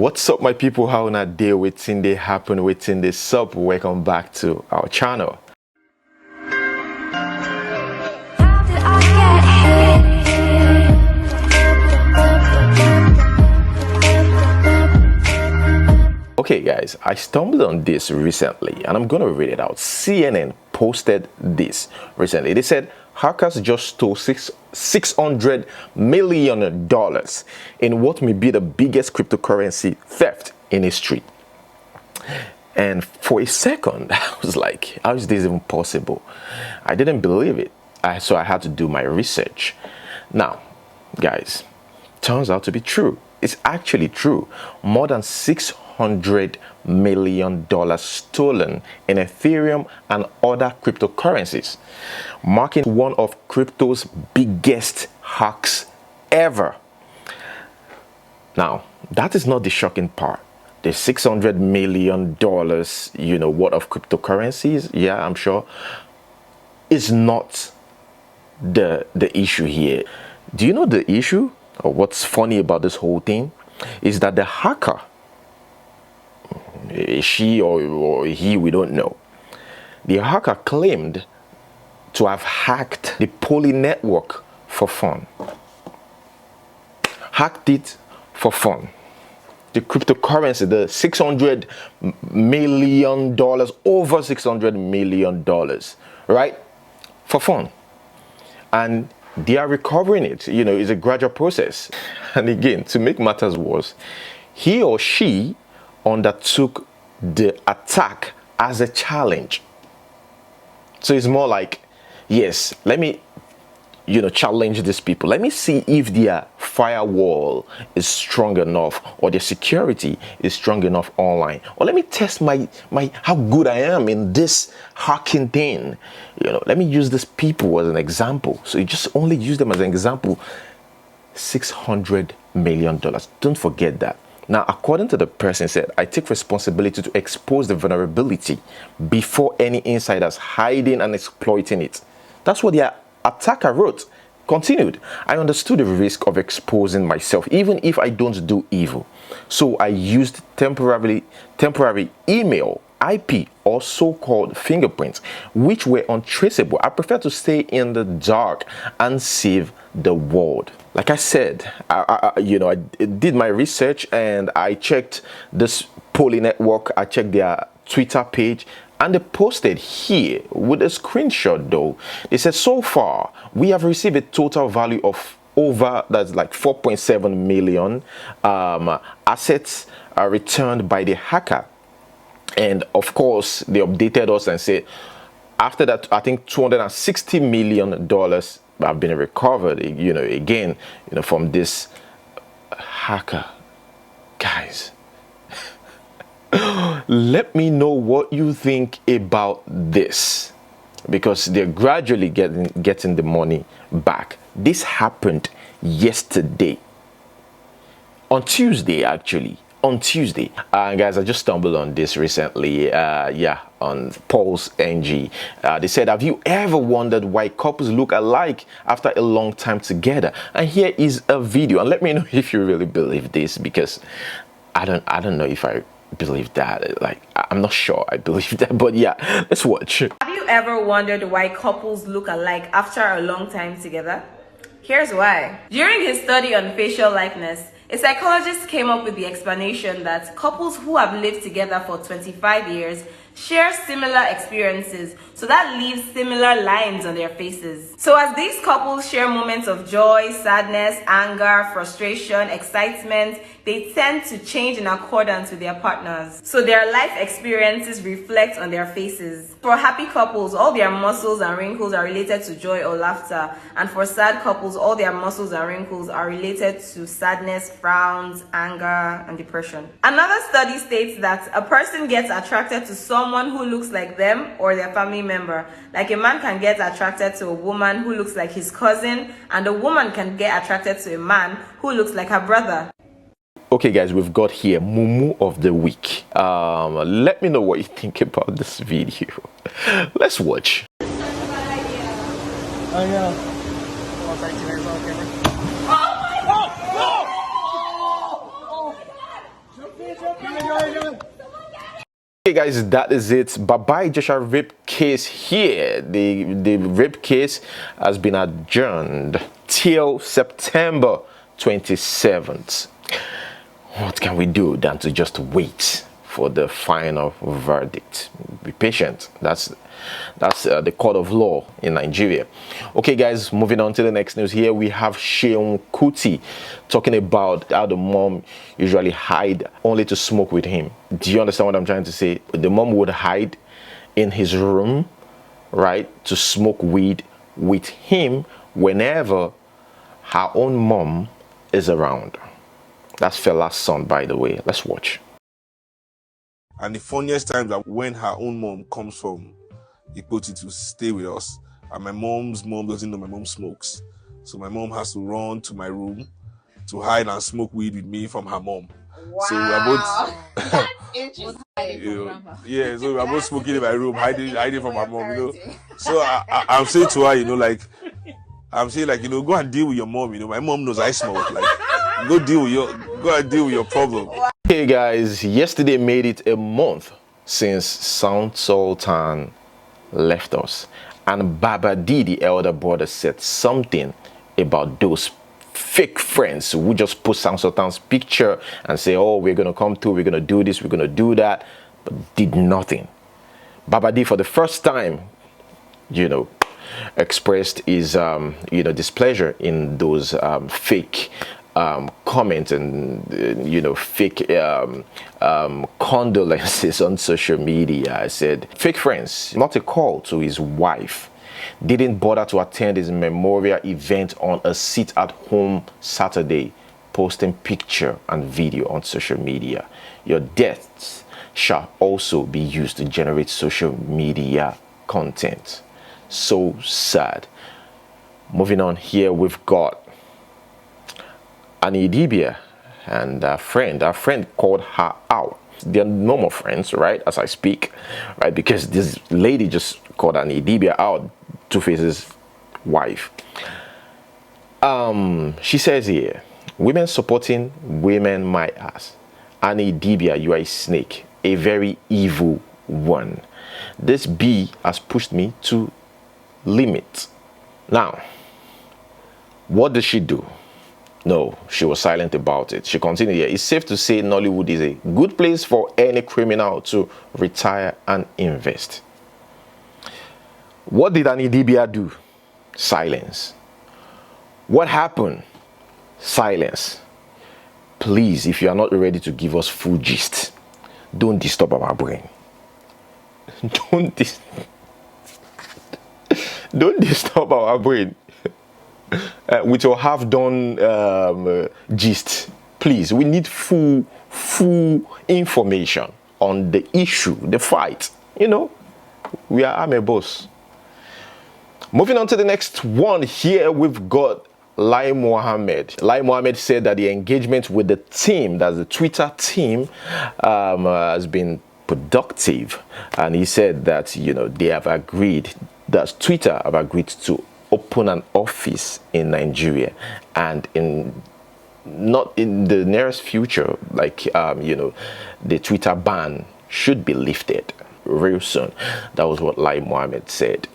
What's up, my people? How na day waiting they happen waiting this sub? Welcome back to our channel. Okay guys, I stumbled on this recently and I'm gonna read it out. CNN posted this recently. They said hackers just stole $600 million in what may be the biggest cryptocurrency theft in history. And for a second, I was like, how is this even possible? I didn't believe it. So I had to do my research. Now, guys, turns out to be true. It's actually true. More than $600 million stolen in Ethereum and other cryptocurrencies, marking one of crypto's biggest hacks ever. Now, that is not the shocking part. The $600 million, worth of cryptocurrencies, yeah, I'm sure, is not the issue here. Do you know the issue? Or what's funny about this whole thing is that the hacker, she or he, we don't know. The hacker claimed to have hacked the Poly network for fun. Hacked it for fun. The cryptocurrency, the $600 million, over $600 million, right? For fun. And they are recovering it. It's a gradual process. And again, to make matters worse, he or she undertook the attack as a challenge. So it's more like, yes, let me challenge these people. Let me see if their firewall is strong enough or their security is strong enough online. Or let me test my how good I am in this hacking thing. Let me use these people as an example. So you just only use them as an example. $600 million. Don't forget that. Now, according to the person said, I take responsibility to expose the vulnerability before any insiders hiding and exploiting it. That's what the attacker wrote. Continued, I understood the risk of exposing myself even if I don't do evil. So I used temporary email, IP, or so-called fingerprints, which were untraceable. I prefer to stay in the dark and save the world. Like I said, I did my research and I checked this Poly network. I checked their Twitter page. And they posted here with a screenshot though. They said, so far, we have received a total value of over, that's like 4.7 million assets returned by the hacker. And of course, they updated us and said, after that, I think $260 million have been recovered, again, from this hacker. Guys. Let me know what you think about this, because they're gradually getting the money back. This happened yesterday, on Tuesday actually. Guys, I just stumbled on this recently, on Pulse NG. They said, have you ever wondered why couples look alike after a long time together? And here is a video, and let me know if you really believe this, because I don't know if I believe that. Like, I'm not sure I believe that, but yeah, let's watch. Have you ever wondered why couples look alike after a long time together? Here's why. During his study on facial likeness, a psychologist came up with the explanation that couples who have lived together for 25 years share similar experiences, so that leaves similar lines on their faces. So as these couples share moments of joy, sadness, anger, frustration, excitement, they tend to change in accordance with their partners. So their life experiences reflect on their faces. For happy couples, all their muscles and wrinkles are related to joy or laughter. And for sad couples, all their muscles and wrinkles are related to sadness, frowns, anger, and depression. Another study states that a person gets attracted to someone who looks like them or their family member. Like a man can get attracted to a woman who looks like his cousin, and a woman can get attracted to a man who looks like her brother. Okay guys, we've got here Mumu of the week. Let me know what you think about this video. Let's watch. Oh yeah. Oh my God! Okay guys, that is it. Bye-bye Joshua rape case here. The rape case has been adjourned till September 27th. What can we do than to just wait for the final verdict? Be patient. That's the court of law in Nigeria. Okay guys, moving on to the next news. Here we have Seun Kuti talking about how the mom usually hide only to smoke with him. Do you understand what I'm trying to say? The mom would hide in his room, right, to smoke weed with him whenever her own mom is around. That's Fela's son, by the way. Let's watch. And the funniest times are when her own mom comes from Ikoti to stay with us, and my mom's mom doesn't know my mom smokes, so my mom has to run to my room to hide and smoke weed with me from her mom. Wow. So we're both so we're both smoking in my room, hiding from my mom, you know. So I'm saying to her, you know, like I'm saying, like, you know, go and deal with your mom, you know. My mom knows I smoke. Like, go and deal with your problem. Hey guys, yesterday made it a month since Sound Sultan left us, and Baba D, the elder brother, said something about those fake friends who just put Sound Sultan's picture and say, oh, we're gonna come through, we're gonna do this, we're gonna do that, but did nothing. Baba D, for the first time, you know, expressed his displeasure in those fake comments and you know, fake condolences on social media. I said fake friends, not a call to his wife. Didn't bother to attend his memorial event on a sit at home Saturday, posting picture and video on social media. Your deaths shall also be used to generate social media content. So sad. Moving on, here we've got Annie Dibia and our friend called her out. They're no more friends, right, as I speak, right, because this lady just called Annie Dibia out, Two-Face's wife. She says here, women supporting women my ass. Annie Dibia, you are a snake, a very evil one. This bee has pushed me to limit. Now, what did she do? No, she was silent about it. She continued here. It's safe to say Nollywood is a good place for any criminal to retire and invest. What did Annie Dibia do? Silence. What happened? Silence. Please, if you are not ready to give us full gist, don't disturb our brain. Don't disturb our brain with your half-done gist. Please, we need full information on the issue, the fight. You know, we are amebos. Moving on to the next one. Here we've got Lai Mohammed. Lai Mohammed said that the engagement with the team, that's the Twitter team, has been productive, and he said that, you know, they have agreed, that Twitter have agreed to open an office in Nigeria, and not in the nearest future, like you know, the Twitter ban should be lifted real soon. That was what Lai Mohammed said.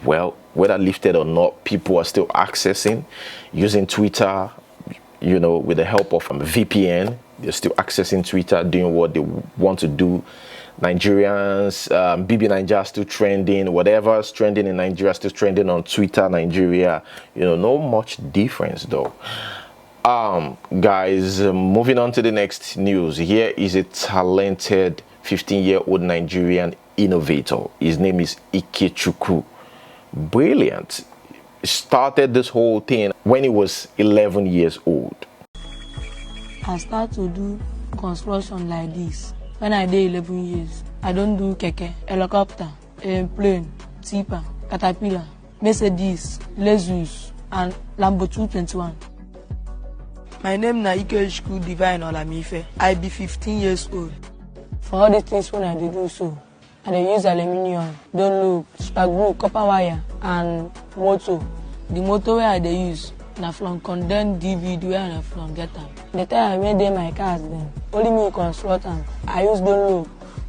Well, whether lifted or not, people are still accessing, using Twitter, you know, with the help of VPN. They're still accessing Twitter, doing what they want to do. Nigerians, BB Nigeria still trending. Whatever's trending in Nigeria still trending on Twitter, Nigeria. You know, no much difference though. Guys, moving on to the next news. Here is a talented 15-year-old Nigerian innovator. His name is Ikechukwu. Brilliant. Started this whole thing when he was 11 years old. I start to do construction like this when I did 11 years. I don't do keke, helicopter, plane, tipper, caterpillar, Mercedes, Lexus, and Lambo 221. My name is Ikechukwu Divine Olamife. I be 15 years old. For all the things when I do so, I dey use aluminium, don't look, super glue, copper wire, and motor. The motor where I dey use, na from condemn DVD where I from get am. The tire wey dey my cars dem, only me construct am. I use Dolo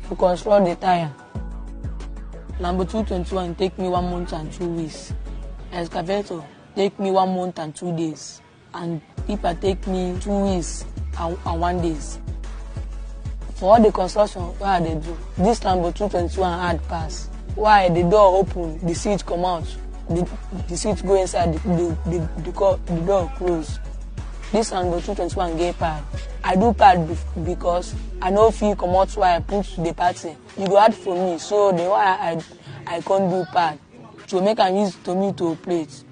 to construct the tire. Lambo 221 take me 1 month and 2 weeks. Excavator take me 1 month and 2 days. And Pipa take me 2 weeks and 1 days. For all the construction wey I dey do, this Lambo 221 hard pass. Why the door open, the seat come out, the seat go inside, the door close. This Lambo 221 get pad. I do pad because I no fit comot why I put the party. You go hard for me, so the why I can't do pad to make am use tomato plate.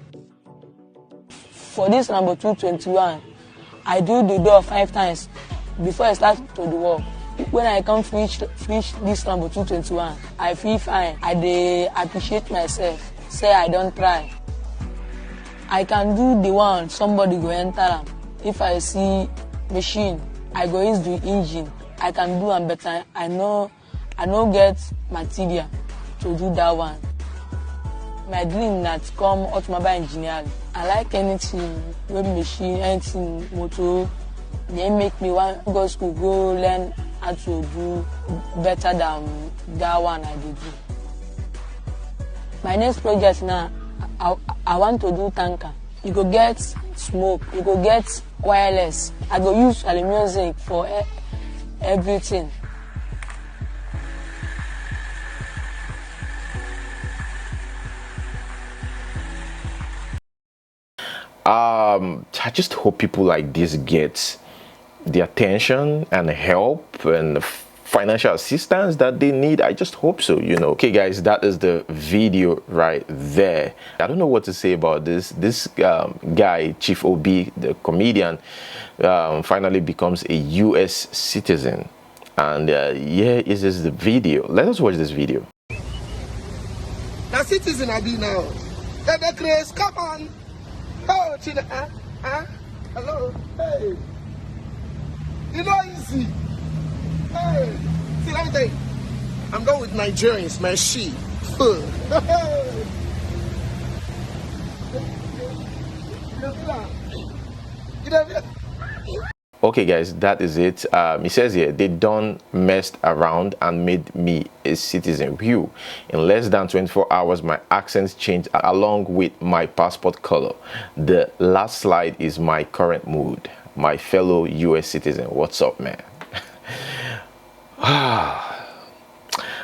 For this Lambo 221, I do the door 5 times before I start to the work. When I come finish this Lambo 221, I feel fine. I dey appreciate myself. Say I don't try. I can do the one somebody go enter am. If I see machine, I go use the engine. I can do am better. I no get material to do that one. My dream na to come automobile engineering. I like anything with machine, anything motor. They make me want go school, go learn how to do better than that one I did do. My next project now, I want to do tanker. You go get smoke, you go get wireless. I go use aluminum zinc for everything. I just hope people like this get the attention and help and financial assistance that they need. I just hope so, you know. Okay guys, that is the video right there. I don't know what to say about this guy, Chief Obi, the comedian, finally becomes a US citizen, and here is the video. Let us watch this video. Now citizen I be now. The Chris, come on. Oh, China, hello, hey. You know easy. Hey, see, let me tell you, I'm done with Nigerians, man. She. Okay guys, that is it. He says here, they done messed around and made me a citizen. Whew. In less than 24 hours, my accents changed along with my passport color. The last slide is my current mood. My fellow US citizen, what's up, man?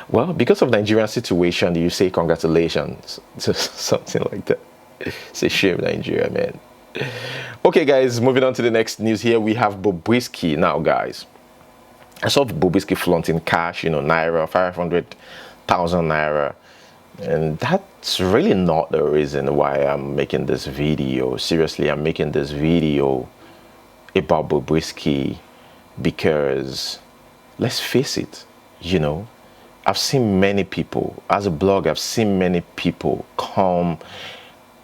Well, because of Nigerian situation, you say congratulations to something like that. It's a shame, Nigeria, man. Okay guys, moving on to the next news. Here we have Bobrisky. Now guys, I saw Bobrisky flaunting cash, you know, naira, 500,000 naira, and that's really not the reason why I'm making this video. Seriously, I'm making this video about Bobrisky because let's face it, you know, I've seen many people, as a blogger, I've seen many people come,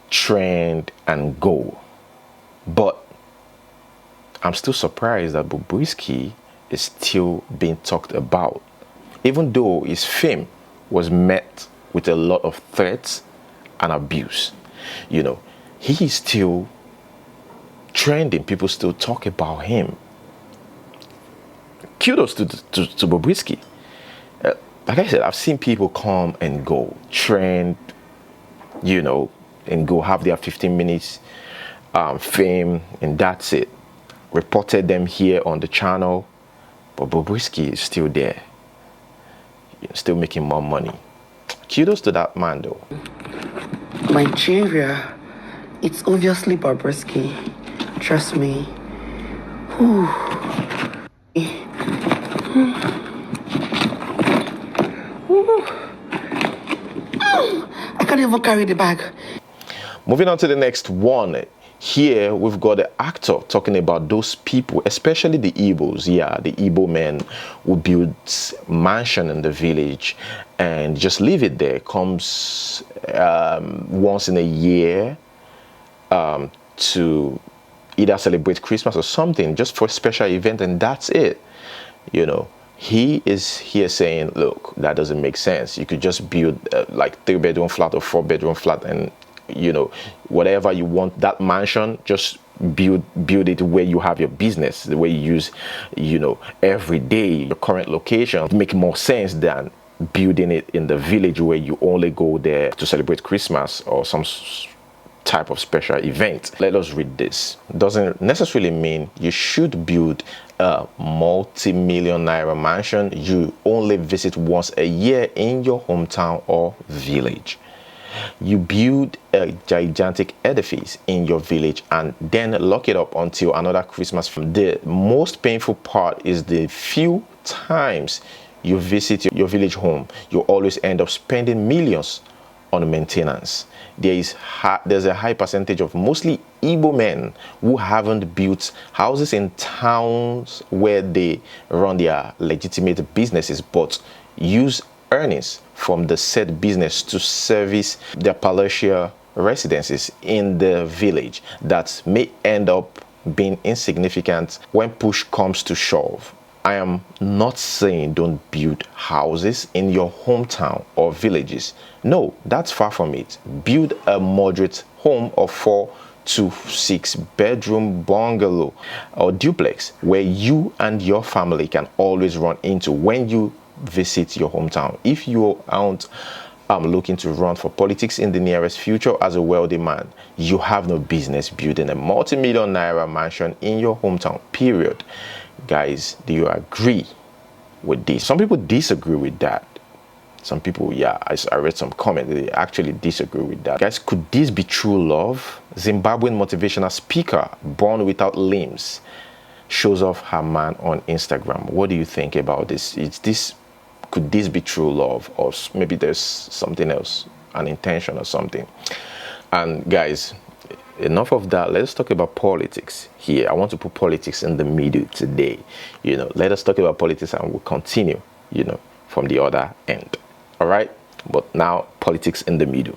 trend and go. But I'm still surprised that Bobrisky is still being talked about, even though his fame was met with a lot of threats and abuse. You know, he is still trending. People still talk about him. Kudos to Bobrisky. Like I said, I've seen people come and go, trend, you know, and go have their 15 minutes fame, and that's it. Reported them here on the channel, but Bobrisky is still there, still making more money. Kudos to that man though. Nigeria, it's obviously Bobrisky. Trust me. Whew. I can't even carry the bag. Moving on to the next one. Here we've got the actor talking about those people, especially the Igbos. Yeah, the Igbo men who build mansion in the village and just leave it there. Comes once in a year to either celebrate Christmas or something, just for a special event, and that's it. You know, he is here saying, look, that doesn't make sense. You could just build like 3-bedroom flat or 4-bedroom flat and whatever you want, that mansion, just build it where you have your business, the way you use, every day, your current location. Make more sense than building it in the village where you only go there to celebrate Christmas or some type of special event. Let us read this. Doesn't necessarily mean you should build a multi-million naira mansion you only visit once a year in your hometown or village. You build a gigantic edifice in your village and then lock it up until another Christmas. The most painful part is the few times you visit your village home, you always end up spending millions on maintenance. There's a high percentage of mostly Igbo men who haven't built houses in towns where they run their legitimate businesses, but use earnings from the said business to service their palatial residences in the village that may end up being insignificant when push comes to shove. I am not saying don't build houses in your hometown or villages. No, that's far from it. Build a moderate home of 4 to 6 bedroom bungalow or duplex where you and your family can always run into when you visit your hometown. If you aren't looking to run for politics in the nearest future as a wealthy man, you have no business building a multi-million naira mansion in your hometown, period. Guys, do you agree with this? Some people disagree with that. Some people, I read some comment, they actually disagree with that. Guys, could this be true love? Zimbabwean motivational speaker born without limbs shows off her man on Instagram. What do you think about this? Could this be true love, or maybe there's something else, an intention or something? And guys, enough of that. Let's talk about politics here. I want to put politics in the middle today. Let us talk about politics and we'll continue, from the other end. All right? But now, politics in the middle.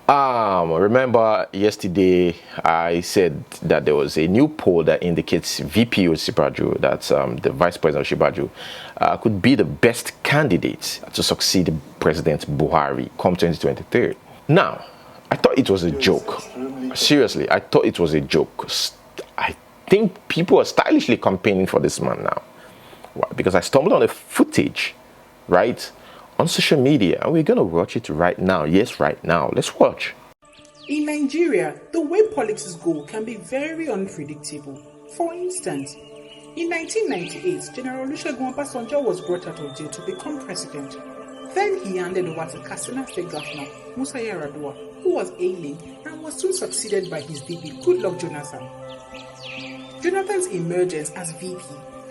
Remember yesterday I said that there was a new poll that indicates VP Osibaju, that's the Vice President Osibaju, could be the best candidate to succeed President Buhari come 2023. Now, I thought it was a joke. Seriously, I thought it was a joke. I think people are stylishly campaigning for this man now. Why? Because I stumbled on the footage, right, on social media, and we're going to watch it right now. Yes, right now. Let's watch. In Nigeria, the way politics go can be very unpredictable. For instance, in 1998, General Olusegun Obasanjo was brought out of jail to become president. Then he handed over to Katsina State Governor Musa Yar'Adua, who was ailing and was soon succeeded by his baby, Goodluck Jonathan. Jonathan's emergence as VP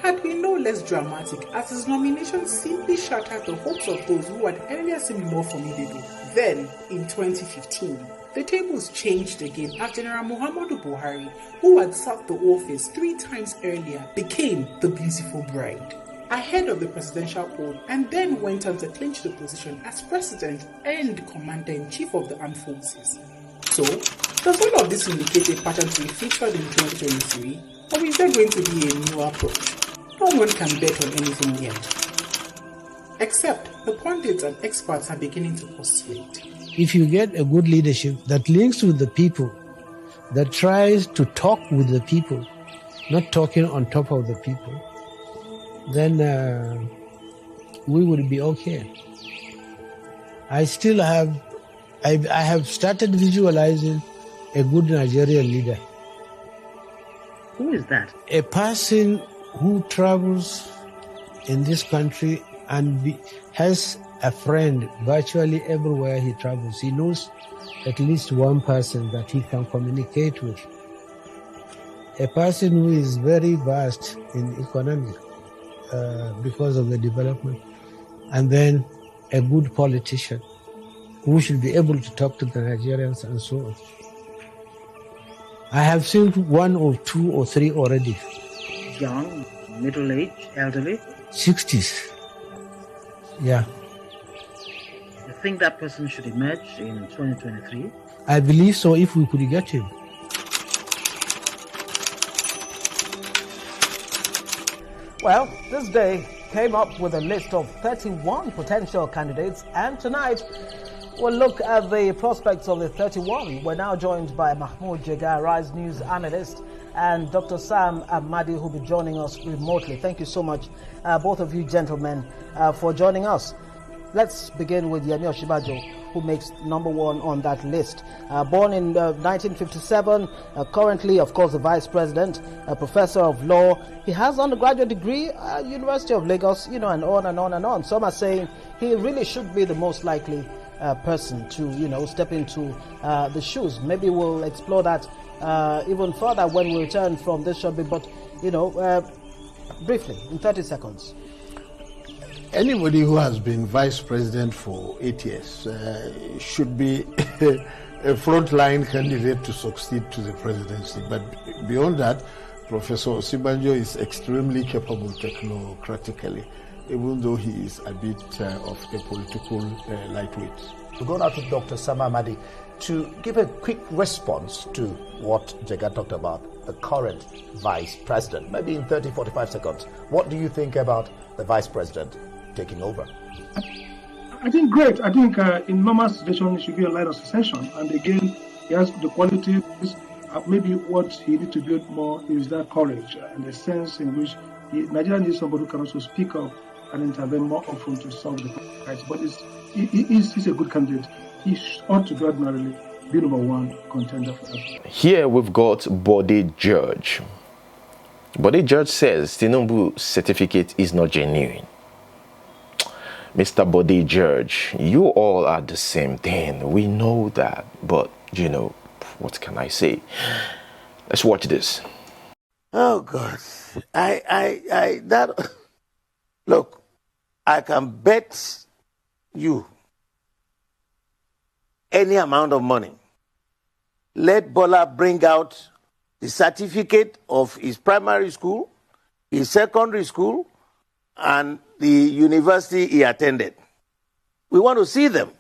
had been no less dramatic, as his nomination simply shattered the hopes of those who had earlier seemed more formidable. Then, in 2015, the tables changed again as General Muhammadu Buhari, who had served the office 3 times earlier, became the beautiful bride. Ahead of the presidential poll, and then went on to clinch the position as president and commander-in-chief of the armed forces. So, does all of this indicate a pattern to be featured in 2023, or is there going to be a new approach? No one can bet on anything yet. Except the pundits and experts are beginning to postulate. If you get a good leadership that links with the people, that tries to talk with the people, not talking on top of the people, then we would be okay. I have started visualizing a good Nigerian leader. Who is that? A person who travels in this country and has a friend virtually everywhere he travels. He knows at least one person that he can communicate with. A person who is very vast in economy because of the development. And then a good politician who should be able to talk to the Nigerians and so on. I have seen 1 or 2 or 3 already. Young, middle-aged, elderly? 60s. Yeah. You think that person should emerge in 2023? I believe so, if we could get him. Well, this day came up with a list of 31 potential candidates, and tonight We'll look at the prospects of the 31. We're now joined by Mahmoud Jega, Rise News analyst, and Dr. Sam Ahmadi, who will be joining us remotely. Thank you so much, both of you gentlemen, for joining us. Let's begin with Yemi Oshibajo, who makes number one on that list. Born in 1957, currently, of course, the vice president, a professor of law. He has undergraduate degree at University of Lagos, and on and on and on. Some are saying he really should be the most likely person to, step into the shoes. Maybe we'll explore that even further when we return from this short bit. But, briefly, in 30 seconds. Anybody who has been vice president for 8 years should be a frontline candidate to succeed to the presidency. But beyond that, Professor Osibanjo is extremely capable technocratically, even though he is a bit of a political lightweight. We'll go now to Dr. Sam Ahmadi to give a quick response to what Jega talked about, the current vice president, maybe in 30, 45 seconds. What do you think about the vice president taking over? I think great. I think in normal situation, it should be a line of succession. And again, he has the qualities. Maybe what he needs to build more is that courage and the sense in which Nigeria needs somebody who can also speak up and intervene more often to solve the crisis. But he's a good candidate. He ought to be ordinarily be number one contender for that. Here we've got Bode George. Bode George says Tinubu's certificate is not genuine. Mr. Bode George, you all are the same thing. We know that. But, what can I say? Let's watch this. Oh, God. Look, I can bet you any amount of money. Let Bola bring out the certificate of his primary school, his secondary school, and the university he attended. We want to see them.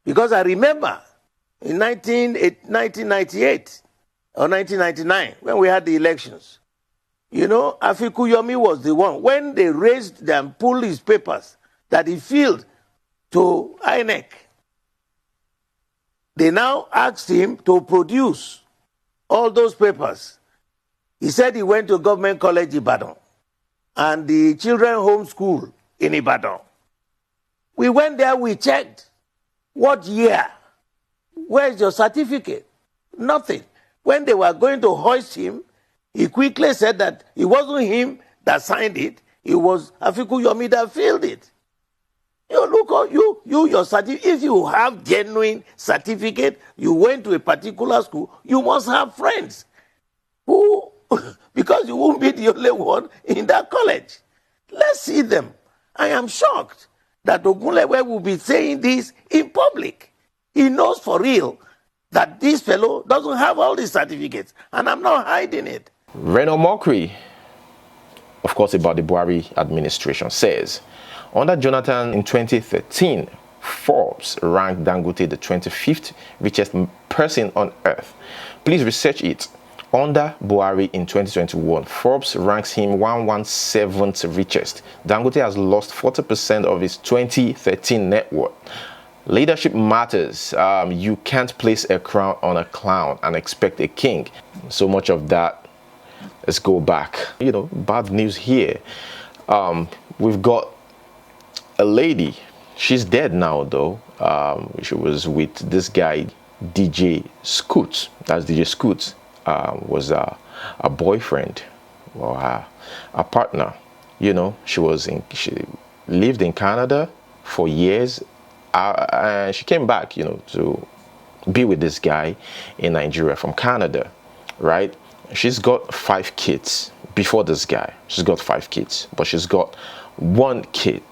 Because I remember in 1998 or 1999, when we had the elections, Afiku Yomi was the one. When they raised and pulled his papers that he filled to INEC, they now asked him to produce all those papers. He said he went to Government College Ibadan and the children home school in Ibadan. We went there, we checked. What year? Where's your certificate? Nothing. When they were going to hoist him, he quickly said that it wasn't him that signed it, it was Afiku Yomi that filled it. Your certificate, if you have genuine certificate, you went to a particular school, you must have friends who, because you won't be the only one in that college. Let's see them. I am shocked that Ogunlewe will be saying this in public. He knows for real that this fellow doesn't have all these certificates, and I'm not hiding it. Reno Mokri, of course, about the Buhari administration, says, under Jonathan in 2013, Forbes ranked Dangote the 25th richest person on earth. Please research it. Under Buhari in 2021, Forbes ranks him 117th richest. Dangote has lost 40% of his 2013 net worth. Leadership matters. You can't place a crown on a clown and expect a king. So much of that. Let's go back. Bad news here. We've got a lady. She's dead now, though. She was with this guy, DJ Scoots. That's DJ Scoots. Was a boyfriend or a partner. She lived in Canada for years. And she came back, to be with this guy in Nigeria from Canada, right? She's got 5 kids before this guy. She's got 5 kids, but she's got one kid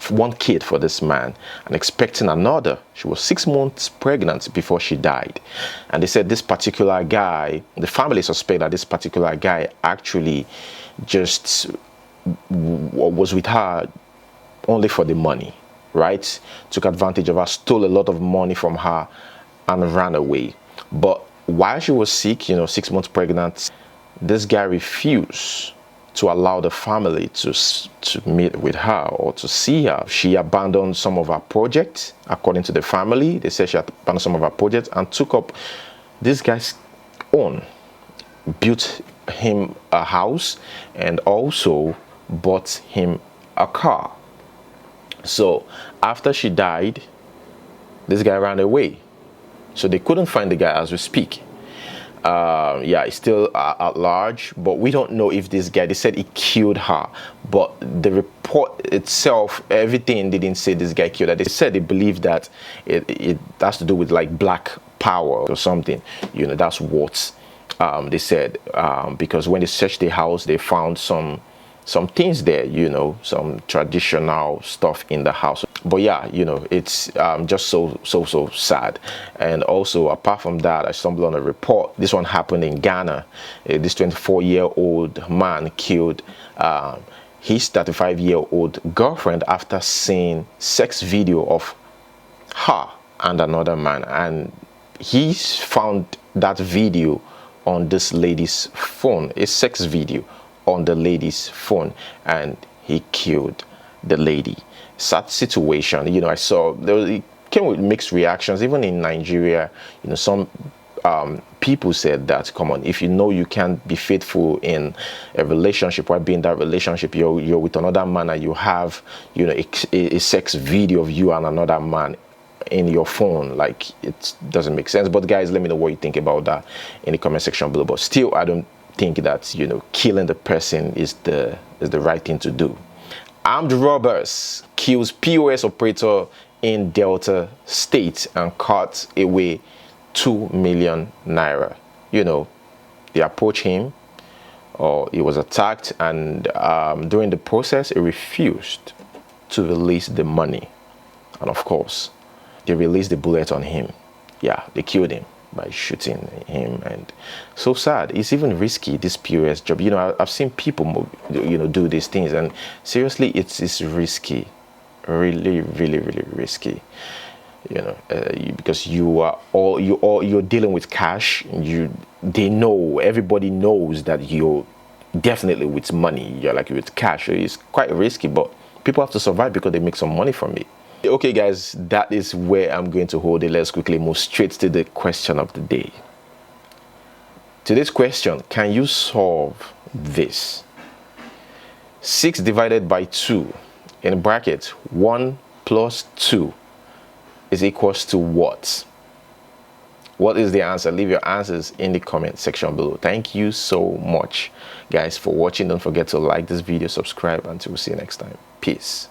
for this man and expecting another. She was 6 months pregnant before she died. And they said this particular guy, the family suspect that this particular guy actually just was with her only for the money, right? Took advantage of her, stole a lot of money from her and ran away. But while she was sick, 6 months pregnant, this guy refused to allow the family to meet with her or to see her. She abandoned some of her projects, according to the family. They said she abandoned some of her projects and took up this guy's own, built him a house, and also bought him a car. So after she died, this guy ran away. So they couldn't find the guy as we speak. Yeah, he's still at large, but we don't know if this guy, they said he killed her, but the report itself, everything didn't say this guy killed her. They said they believe that it has to do with like black power or something, you know. That's what they said, because when they searched the house, they found some things there, you know, some traditional stuff in the house. But yeah, you know, it's just so sad. And also, apart from that, I stumbled on a report. This one happened in Ghana. This 24-year-old man killed his 35-year-old girlfriend after seeing sex video of her and another man. And he found that video on this lady's phone, a sex video on the lady's phone, and he killed the lady. Sad situation. You know, I saw it came with mixed reactions. Even in Nigeria, you know, some people said that, come on, if you know you can't be faithful in a relationship, why be in that relationship? You're with another man and you have, you know, a sex video of you and another man in your phone. Like, it doesn't make sense. But guys, let me know what you think about that in the comment section below. But still, I don't think that, you know, killing the person is the right thing to do. Armed robbers kills POS operator in Delta State and carts away 2 million naira. You know, they approached him, or he was attacked, and during the process, he refused to release the money. And of course, they released the bullet on him. Yeah, they killed him by shooting him. And so sad. It's even risky, this POS job. You know, I've seen people, you know, do these things, and seriously, it's risky, really risky. You know, because you're dealing with cash. They know, everybody knows that you're definitely with money. You're like with cash. It's quite risky, but people have to survive because they make some money from it. Okay guys, that is where I'm going to hold it. Let's quickly move straight to the question of the day. Today's question: can you solve this? 6 divided by 2 in bracket 1 plus 2 is equals to what? What is the answer? Leave your answers in the comment section below. Thank you so much guys for watching. Don't forget to like this video, subscribe, until we see you next time. Peace.